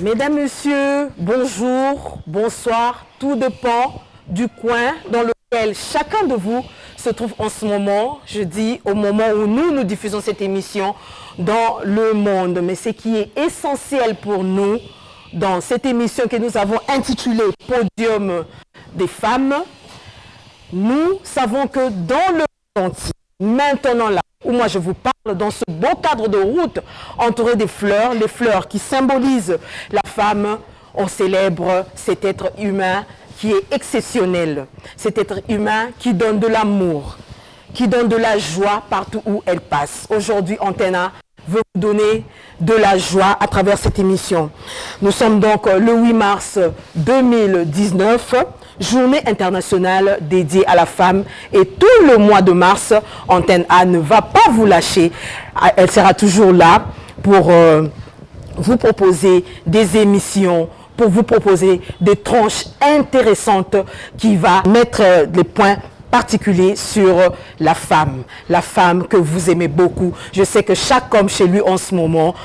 Mesdames, Messieurs, bonjour, bonsoir, tout dépend du coin dans lequel chacun de vous se trouve en ce moment, je dis au moment où nous diffusons cette émission dans le monde. Mais ce qui est essentiel pour nous dans cette émission que nous avons intitulée Podium des femmes, nous savons que dans le monde entier, maintenant là, où moi je vous parle, dans ce beau cadre de route, entouré des fleurs, les fleurs qui symbolisent la femme, on célèbre cet être humain qui est exceptionnel, cet être humain qui donne de l'amour, qui donne de la joie partout où elle passe. Aujourd'hui, Antena veut vous donner de la joie à travers cette émission. Nous sommes donc le 8 mars 2019, journée internationale dédiée à la femme, et tout le mois de mars, Antenne A ne va pas vous lâcher. Elle sera toujours là pour vous proposer des émissions, pour vous proposer des tranches intéressantes qui va mettre des points particulier sur la femme que vous aimez beaucoup. Je sais que chaque homme chez lui en ce moment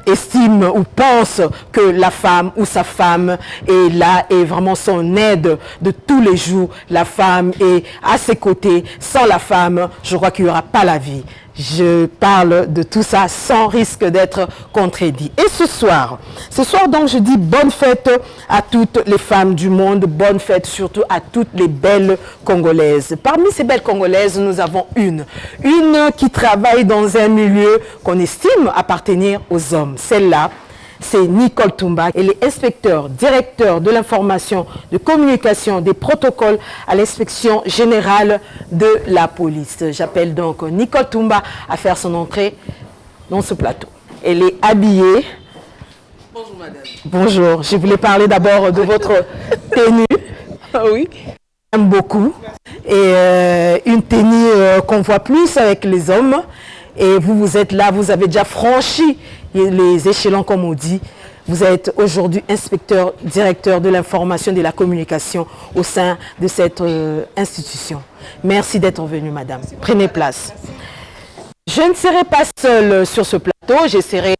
estime ou pense que la femme ou sa femme est là et vraiment son aide de tous les jours. La femme est à ses côtés. Sans la femme, je crois qu'il n'y aura pas la vie. Je parle de tout ça sans risque d'être contredit. Et ce soir donc je dis bonne fête à toutes les femmes du monde, bonne fête surtout à toutes les belles Congolaises. Parmi ces belles Congolaises, nous avons une qui travaille dans un milieu qu'on estime appartenir aux hommes. Celle-là, c'est Nicole Toumba. Elle est inspecteur, directeur de l'information, de communication, des protocoles à l'inspection générale de la police. J'appelle donc Nicole Toumba à faire son entrée dans ce plateau. Elle est habillée. Bonjour madame. Bonjour. Je voulais parler d'abord de votre tenue. Oui. J'aime beaucoup. Et une tenue qu'on voit plus avec les hommes. Et vous êtes là, vous avez déjà franchi les échelons, comme on dit. Vous êtes aujourd'hui inspecteur, directeur de l'information et de la communication au sein de cette institution. Merci d'être venue, madame. Prenez place. Je ne serai pas seule sur ce plateau, je serai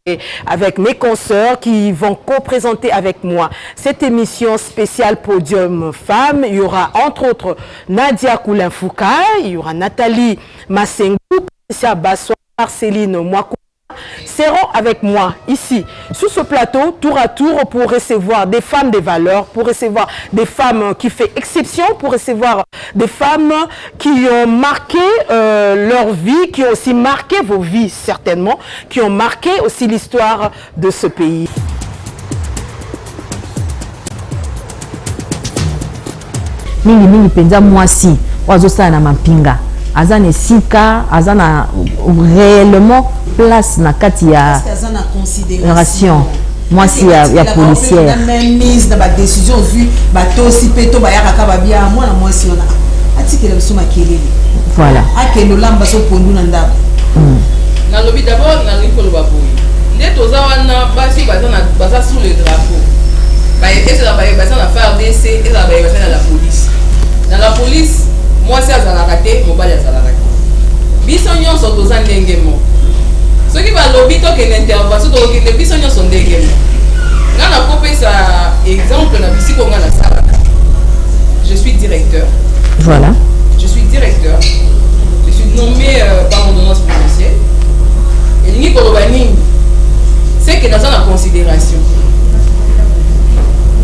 avec mes consoeurs qui vont co-présenter avec moi cette émission spéciale Podium Femmes. Il y aura entre autres Nadia Koulin-Fouka, il y aura Nathalie Massengou, Patricia Bassois, Marceline Mouakou seront avec moi ici sur ce plateau tour à tour pour recevoir des femmes de valeur, pour recevoir des femmes qui font exception, pour recevoir des femmes qui ont marqué leur vie, qui ont aussi marqué vos vies certainement, qui ont marqué aussi l'histoire de ce pays. Mingi penza mwasi wazosala na mampinga azana sika azana réellement place na kati ya considération moi si ya policière même mise dans la décision vu bato si peto bayaka ka bien moi na moi si on a atikela biso makelele voilà akendo lamba so pondu na ndaba na lobi d'abord na rikolo baboyi nde toza wana basi baza sous le drapeau et c'est la baza na FARDC et la baza na la police. Dans la police moi si azalaka te mobali azalaka te biso nyonso toza ndenge mo soki balobi tokende intervention tokende biso nyonso ndenge mo nga na kopesa exemple na bisiko nga na salaka. Je suis directeur. Voilà. Je suis directeur. Je suis nommé par ordonnance présidentielle. Et l'unique urbanisme, c'est que dans la considération.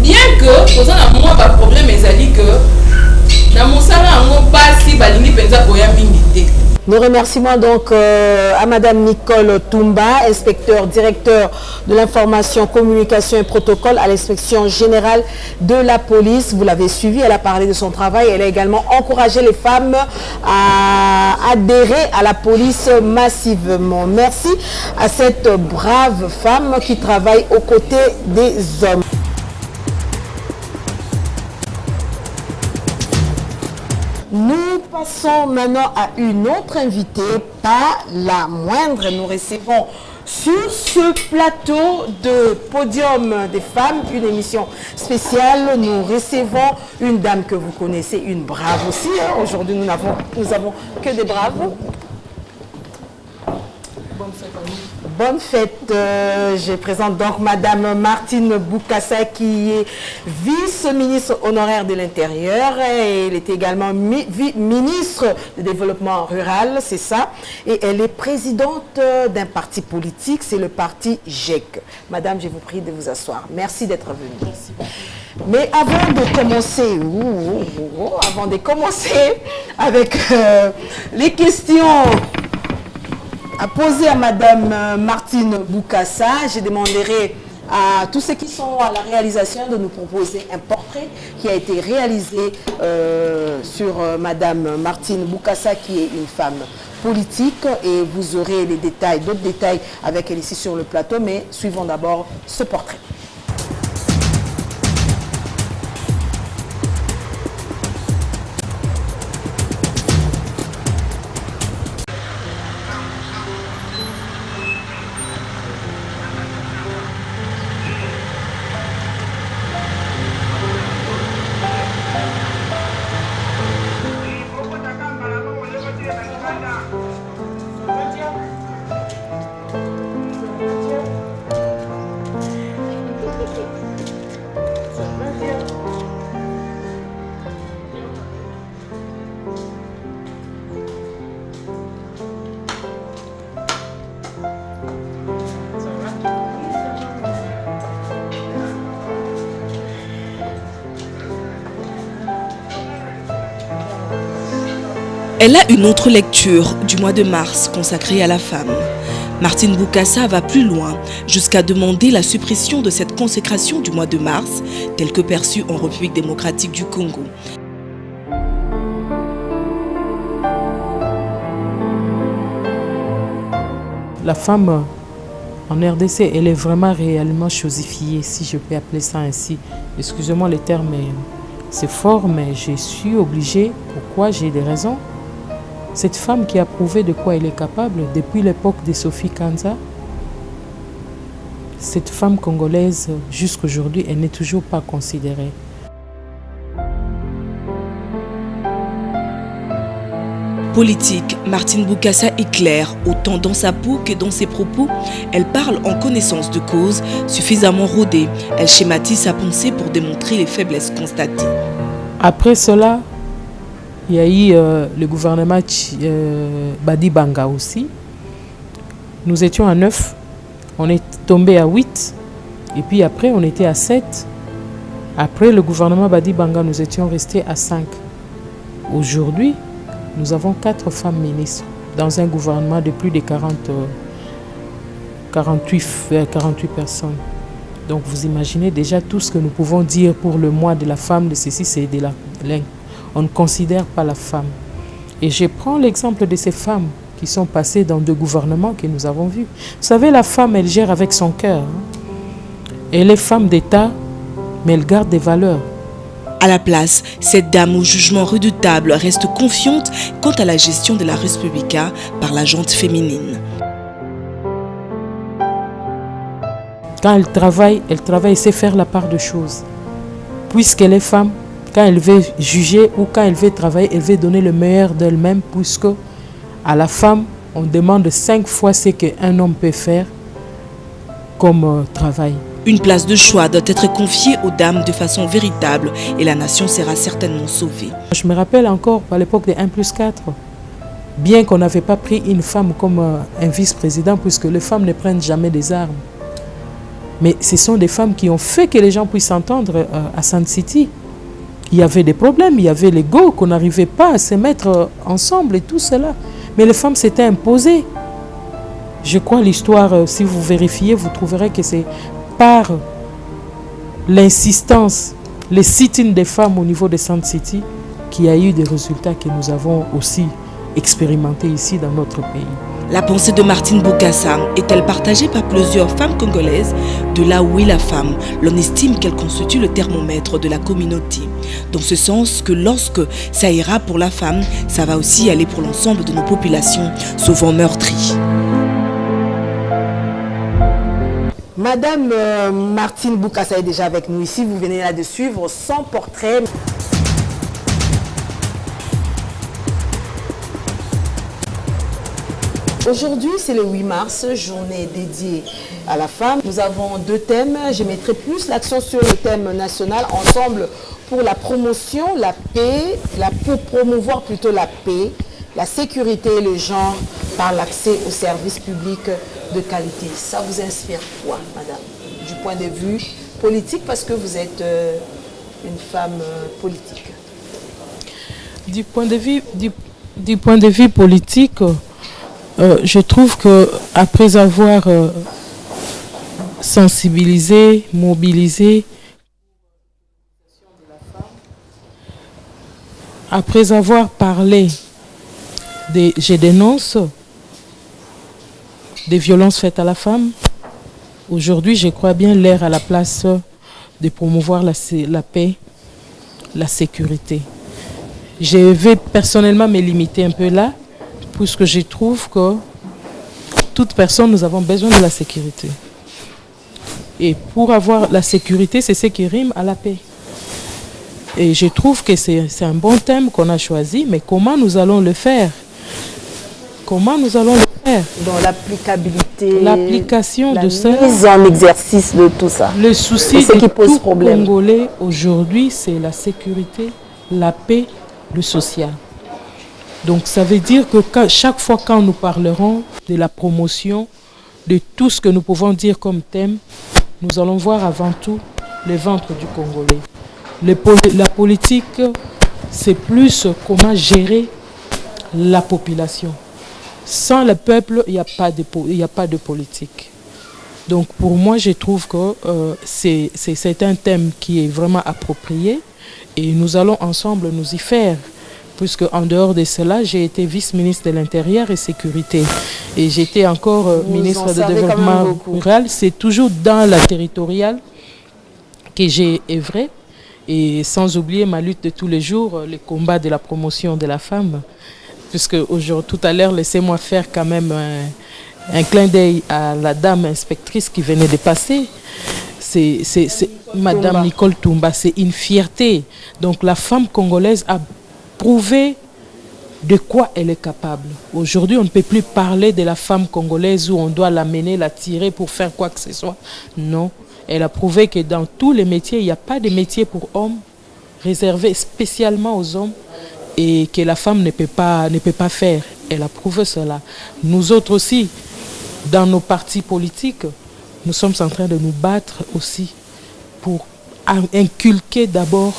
Bien que, posant à moi, le problème est que dans mon salaire, on ne pas si balingi penza koya mingi. Nos remerciements donc à Madame Nicole Toumba, inspecteur, directeur de l'information, communication et protocole à l'inspection générale de la police. Vous l'avez suivi, elle a parlé de son travail. Elle a également encouragé les femmes à adhérer à la police massivement. Merci à cette brave femme qui travaille aux côtés des hommes. Nous passons maintenant à une autre invitée, pas la moindre. Nous recevons sur ce plateau de Podium des femmes, une émission spéciale. Nous recevons une dame que vous connaissez, une brave aussi. Aujourd'hui, nous n'avons que des braves. bonne fête à nous. Bonne fête. Je présente donc Madame Martine Boukassa qui est vice-ministre honoraire de l'Intérieur. Elle est également ministre du Développement rural, c'est ça. Et elle est présidente d'un parti politique, c'est le parti GEC. Madame, je vous prie de vous asseoir. Merci d'être venue. Merci. Mais avant de commencer avec les questions à poser à Madame Martine Boukassa, je demanderai à tous ceux qui sont à la réalisation de nous proposer un portrait qui a été réalisé sur Madame Martine Boukassa, qui est une femme politique, et vous aurez les détails, d'autres détails avec elle ici sur le plateau, mais suivons d'abord ce portrait. Elle a une autre lecture du mois de mars consacrée à la femme. Martine Boukassa va plus loin, jusqu'à demander la suppression de cette consécration du mois de mars, telle que perçue en République démocratique du Congo. La femme en RDC, elle est vraiment réellement chosifiée, si je peux appeler ça ainsi. Excusez-moi le terme, c'est fort, mais je suis obligée. Pourquoi? J'ai des raisons. Cette femme qui a prouvé de quoi elle est capable depuis l'époque de Sophie Kanza, cette femme congolaise, jusqu'à aujourd'hui, elle n'est toujours pas considérée. Politique, Martine Boukassa est claire, autant dans sa peau que dans ses propos. Elle parle en connaissance de cause, suffisamment rodée. Elle schématise sa pensée pour démontrer les faiblesses constatées. Après cela, il y a eu le gouvernement Badi Banga aussi. Nous étions à 9, on est tombé à 8, et puis après on était à 7. Après le gouvernement Badi Banga, nous étions restés à 5. Aujourd'hui, nous avons 4 femmes ministres dans un gouvernement de plus de 48 personnes. Donc vous imaginez déjà tout ce que nous pouvons dire pour le mois de la femme, de ceci, c'est de la... On ne considère pas la femme. Et je prends l'exemple de ces femmes qui sont passées dans 2 gouvernements que nous avons vus. Vous savez, la femme, elle gère avec son cœur. Elle est femme d'État, mais elle garde des valeurs. À la place, cette dame au jugement redoutable reste confiante quant à la gestion de la Respublica par la gente féminine. Quand elle travaille, sait faire la part de choses. Puisqu'elle est femme, quand elle veut juger ou quand elle veut travailler, elle veut donner le meilleur d'elle-même, puisque à la femme, on demande 5 fois ce qu'un homme peut faire comme travail. Une place de choix doit être confiée aux dames de façon véritable et la nation sera certainement sauvée. Je me rappelle encore à l'époque des 1+4, bien qu'on n'avait pas pris une femme comme un vice-président, puisque les femmes ne prennent jamais des armes. Mais ce sont des femmes qui ont fait que les gens puissent s'entendre à Sun City. Il y avait des problèmes, il y avait l'ego, qu'on n'arrivait pas à se mettre ensemble et tout cela. Mais les femmes s'étaient imposées. Je crois l'histoire, si vous vérifiez, vous trouverez que c'est par l'insistance, les sit-ins des femmes au niveau de Sun City, qu'il y a eu des résultats que nous avons aussi expérimentés ici dans notre pays. La pensée de Martine Boukassa est-elle partagée par plusieurs femmes congolaises? De là où est la femme, l'on estime qu'elle constitue le thermomètre de la communauté. Dans ce sens que lorsque ça ira pour la femme, ça va aussi aller pour l'ensemble de nos populations, souvent meurtries. Madame Martine Boukassa est déjà avec nous ici. Vous venez là de suivre son portrait. Aujourd'hui, c'est le 8 mars, journée dédiée à la femme. Nous avons 2 thèmes. Je mettrai plus l'accent sur le thème national, ensemble pour la promotion, la paix, pour promouvoir plutôt la paix, la sécurité et le genre par l'accès aux services publics de qualité. Ça vous inspire quoi, madame, du point de vue politique, parce que vous êtes une femme politique? Du point de vue politique, je trouve que après avoir sensibilisé, mobilisé, après avoir parlé je dénonce des violences faites à la femme. Aujourd'hui, je crois bien l'heure à la place de promouvoir la paix, la sécurité. Je vais personnellement me limiter un peu là, puisque je trouve que toute personne, nous avons besoin de la sécurité. Et pour avoir la sécurité, c'est ce qui rime à la paix. Et je trouve que c'est un bon thème qu'on a choisi, mais comment nous allons le faire? Comment nous allons le faire? Dans l'applicabilité, l'application de ça, la mise en exercice de tout ça. Le souci ce de qui pose tout problème. Congolais aujourd'hui, c'est la sécurité, la paix, le social. Donc ça veut dire que chaque fois quand nous parlerons de la promotion, de tout ce que nous pouvons dire comme thème, nous allons voir avant tout le ventre du Congolais. La politique, c'est plus comment gérer la population. Sans le peuple, il n'y a pas de politique. Donc pour moi, je trouve que c'est un thème qui est vraiment approprié et nous allons ensemble nous y faire. Puisque en dehors de cela, j'ai été vice-ministre de l'Intérieur et Sécurité. Et j'étais encore ministre de Développement rural. C'est toujours dans la territoriale que j'ai œuvré. Et sans oublier ma lutte de tous les jours, le combat de la promotion de la femme. Puisque tout à l'heure, laissez-moi faire quand même un clin d'œil à la dame inspectrice qui venait de passer. C'est Madame Nicole Toumba, c'est une fierté. Donc la femme congolaise a prouvé de quoi elle est capable. Aujourd'hui, on ne peut plus parler de la femme congolaise où on doit l'amener, la tirer pour faire quoi que ce soit. Non. Elle a prouvé que dans tous les métiers, il n'y a pas de métier pour hommes réservé spécialement aux hommes et que la femme ne peut pas faire. Elle a prouvé cela. Nous autres aussi, dans nos partis politiques, nous sommes en train de nous battre aussi pour inculquer d'abord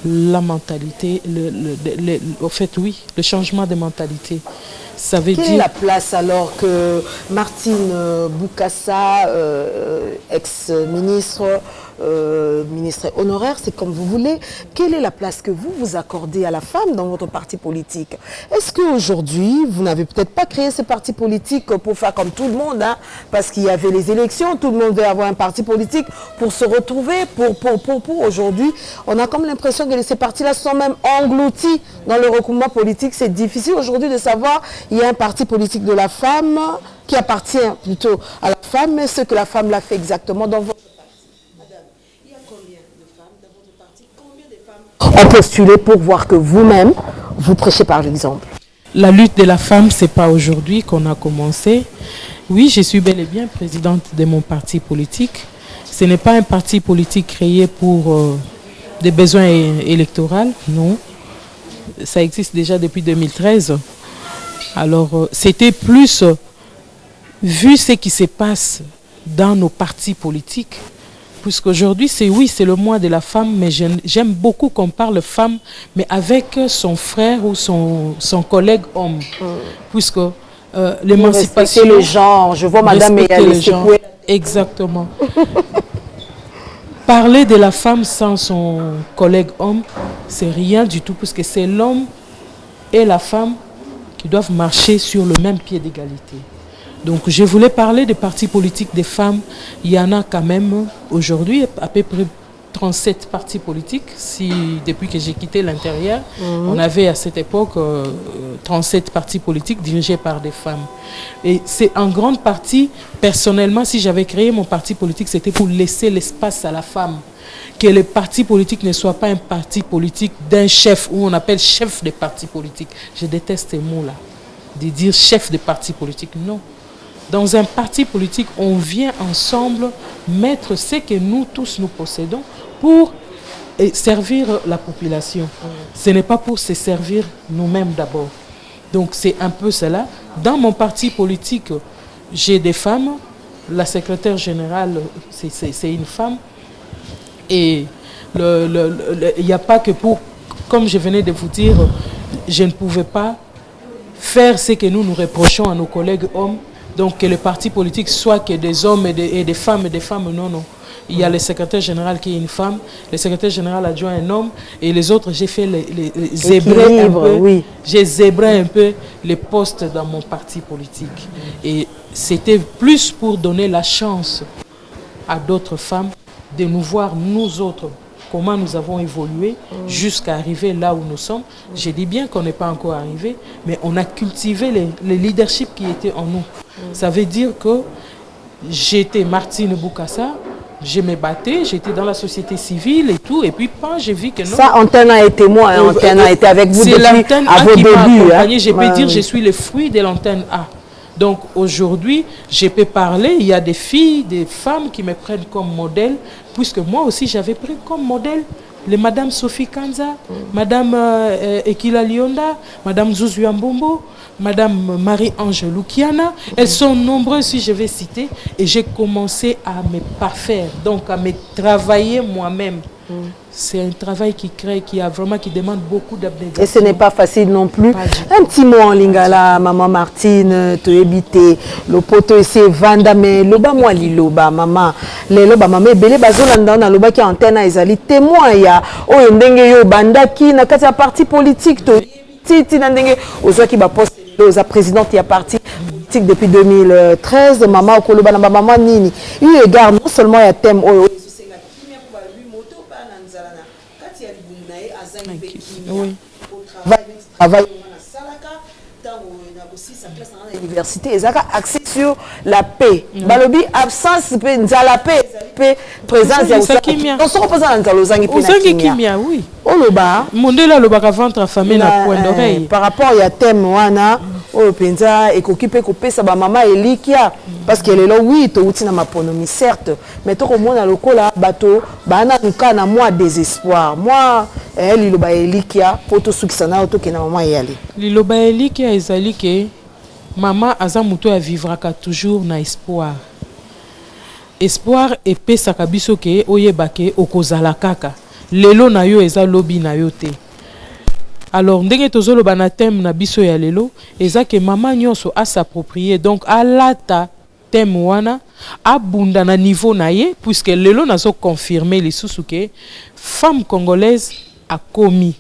la mentalité, le changement de mentalité. Ça veut Quelle est la place alors que Martine Bokassa, ex-ministre, ministre honoraire, c'est comme vous voulez, quelle est la place que vous accordez à la femme dans votre parti politique? Est-ce qu'aujourd'hui, vous n'avez peut-être pas créé ce parti politique pour faire comme tout le monde, hein, parce qu'il y avait les élections, tout le monde veut avoir un parti politique pour se retrouver, pour aujourd'hui, on a comme l'impression que ces partis-là sont même engloutis dans le regroupement politique. C'est difficile aujourd'hui de savoir, il y a un parti politique de la femme qui appartient plutôt à la femme, mais ce que la femme l'a fait exactement dans votre ont postulé pour voir que vous-même, vous prêchez par l'exemple. La lutte de la femme, ce n'est pas aujourd'hui qu'on a commencé. Oui, je suis bel et bien présidente de mon parti politique. Ce n'est pas un parti politique créé pour des besoins électoraux, non. Ça existe déjà depuis 2013. Alors, c'était plus, vu ce qui se passe dans nos partis politiques, puisqu'aujourd'hui, c'est le mois de la femme, mais j'aime beaucoup qu'on parle femme, mais avec son frère ou son collègue homme. Puisque l'émancipation... le genre, je vois madame le genre. Exactement. Parler de la femme sans son collègue homme, c'est rien du tout, puisque c'est l'homme et la femme qui doivent marcher sur le même pied d'égalité. Donc je voulais parler des partis politiques des femmes. Il y en a quand même aujourd'hui à peu près 37 partis politiques. Depuis que j'ai quitté l'intérieur, on avait à cette époque 37 partis politiques dirigés par des femmes. Et c'est en grande partie, personnellement, si j'avais créé mon parti politique, c'était pour laisser l'espace à la femme. Que le parti politique ne soit pas un parti politique d'un chef, où on appelle chef des partis politiques. Je déteste ces mots-là. de dire chef de parti politique. Non. Dans un parti politique, on vient ensemble mettre ce que nous tous nous possédons pour servir la population. Ce n'est pas pour se servir nous-mêmes d'abord. Donc c'est un peu cela. Dans mon parti politique, j'ai des femmes. La secrétaire générale, c'est une femme. Et il n'y a pas que pour, comme je venais de vous dire, je ne pouvais pas faire ce que nous nous reprochons à nos collègues hommes. Donc que le parti politique soit que des hommes et des femmes, non, non. Il y a le secrétaire général qui est une femme, le secrétaire général adjoint un homme, et les autres, j'ai fait les zébrer un peu. Oui. J'ai zébré un peu les postes dans mon parti politique. Et c'était plus pour donner la chance à d'autres femmes de nous voir, nous autres, comment nous avons évolué jusqu'à arriver là où nous sommes. Je dis bien qu'on n'est pas encore arrivé, mais on a cultivé le leadership qui était en nous. Ça veut dire que j'étais Martine Boukassa, je me battais, j'étais dans la société civile et tout, et puis quand j'ai vu que non... Ça, Antenne a été moi, Antenne a été avec vous depuis à vos débuts. Hein? Je peux dire, je suis le fruit de l'Antenne A. Donc aujourd'hui, je peux parler, il y a des filles, des femmes qui me prennent comme modèle, puisque moi aussi j'avais pris comme modèle les Madame Sophie Kanza, Madame Ekila Lionda, Madame Zouzou Mbombo, Madame Marie-Ange Lukiana. Elles sont nombreuses, si je vais citer, et j'ai commencé à me parfaire, donc à me travailler moi-même. C'est un travail qui crée, qui demande beaucoup d'abnégation. Et ce n'est pas facile non plus. Un petit mot en lingala, maman Martine, tu habité, le poteau ici, Vanda, mais loba moi liloba, maman, les loba, maman, belé bazolanda, na loba qui antenne a ezali témoin ya, o ndenge yo banda ki na kati ya parti politique, to titi na ndenge, ozo ki ba poste la présidente ya parti politique depuis 2013, maman okoloba na maman nini. Eu égard non seulement ya thème oui. Travail l'université, ils ont accès sur la paix. Balobi absence la paix, présence oui. Mondela loba ka ventre affamé na point d'oreille. Par rapport à thème wana o penza et kokipe kopesa ba mama elikia parce qu'elle est là oui to uti na maponomi certes mais to komona lokola bato bana nuka na moi désespoir moi liloba elikia poto sukisana to ke na mama yali liloba elikia ezali ke mama aza muto ya vivraka toujours na espoir epesaka biso ke oyebake okozala kaka lelo na yo eza lobi na yo te. Alors ndenge tozolo bana thème na biso ya lelo eza ke mama nyonso a s'approprier donc alata thème wana abunda na niveau na ye puisque lelo nazo confirmer lisusu ke femme congolaise a commis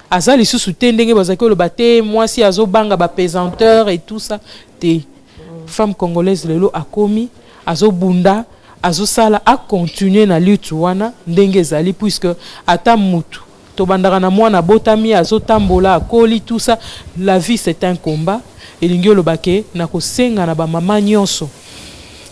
aza lisusu te ndenge bazaki lo bate moi si azo banga ba pesanteur et tout ça te femme congolaise lelo a commis azo bunda azo sala a continuer na lutte wana ndenge zali puisque ata mutu to bandaka na mwana botami azo tambola akoli tout ça la vie c'est un combat et lingi lobake na kosenga na ba mama nyonso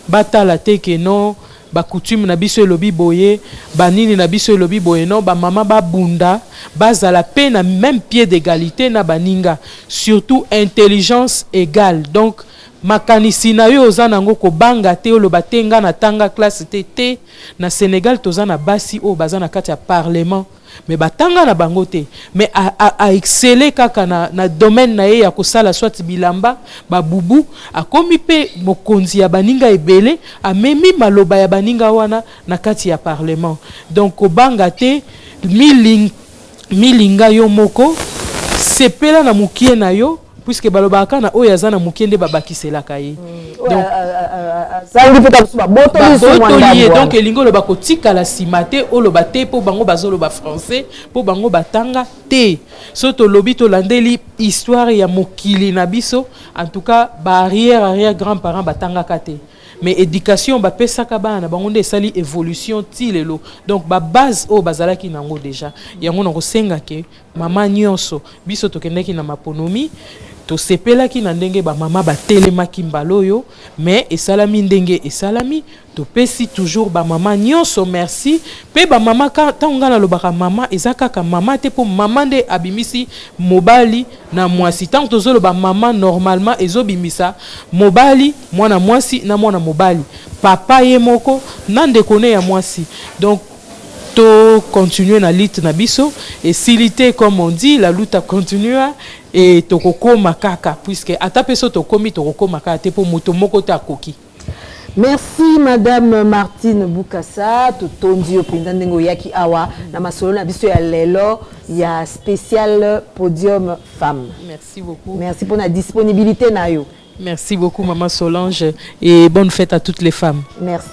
batala te ke non ba coutume na biso elobi boye banini na biso elobi boye non ba mama ba bunda bazala pe na même pied d'égalité na baninga surtout intelligence égale donc makanisi na yo oza nango ko banga te oloba te nga na tanga classe te na Sénégal toza na basi o baza na kati ya parlement mais batanga na bango te mais a exceller kaka na domaine na ye ya kosala soit bilamba babubu akomi pe mokonzi ya baninga ebele amemi maloba ya baninga wana na kati ya parlement donc kobanga te milinga yo moko sepela na mukie na yo puisque balobaka na oyo azana mukende babakiselaka ye donc donc elingo loba kotika la simate o loba te po bango bazolo ba français po bango batanga te soto lobi to landeli histoire ya mokili na biso en tout cas ba arrière grand-parents batanga kate mais éducation ba pesaka bana bango nde sali évolution tilelo donc ba base o bazalaki nango déjà yango na kosenga ke mama nyonso biso tokendeki na maponomi to sepelaki na ndenge ba mama ba telemaki mbaloyo mais esalami ndenge esalami to pesi toujours ba mama nyonso merci pe ba mama ka tanga na lobaka mama ezaka ka mama te po mama nde abimisi mobali na mwasi tant tozolo ba mama normalement ezobimisa mobali mwana mwasi na mwana mobali papa ye moko na ndekone ya mwasi donc to continuer na lutte na biso et silité comme on dit la lutte continue et tokoko makaka puisque atapeso tokomi tokoko makaka te po moto moko ta koki. Merci Madame Martine Boukassa totondi openda ndengo yaki awa na masolo na biso ya lelo ya spécial podium femme. Merci beaucoup. Merci pour la disponibilité na yo. Merci beaucoup maman Solange et bonne fête à toutes les femmes. Merci.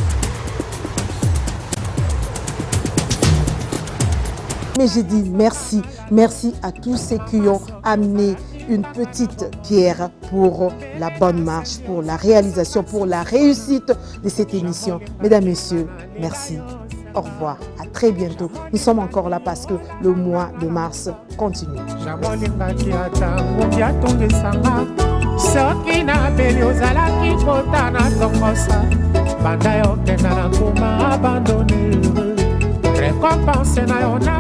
Mais j'ai dit merci, merci à tous ceux qui ont amené une petite pierre pour la bonne marche, pour la réalisation, pour la réussite de cette émission. Mesdames, Messieurs, merci. Au revoir, à très bientôt. Nous sommes encore là parce que le mois de mars continue. Récompense na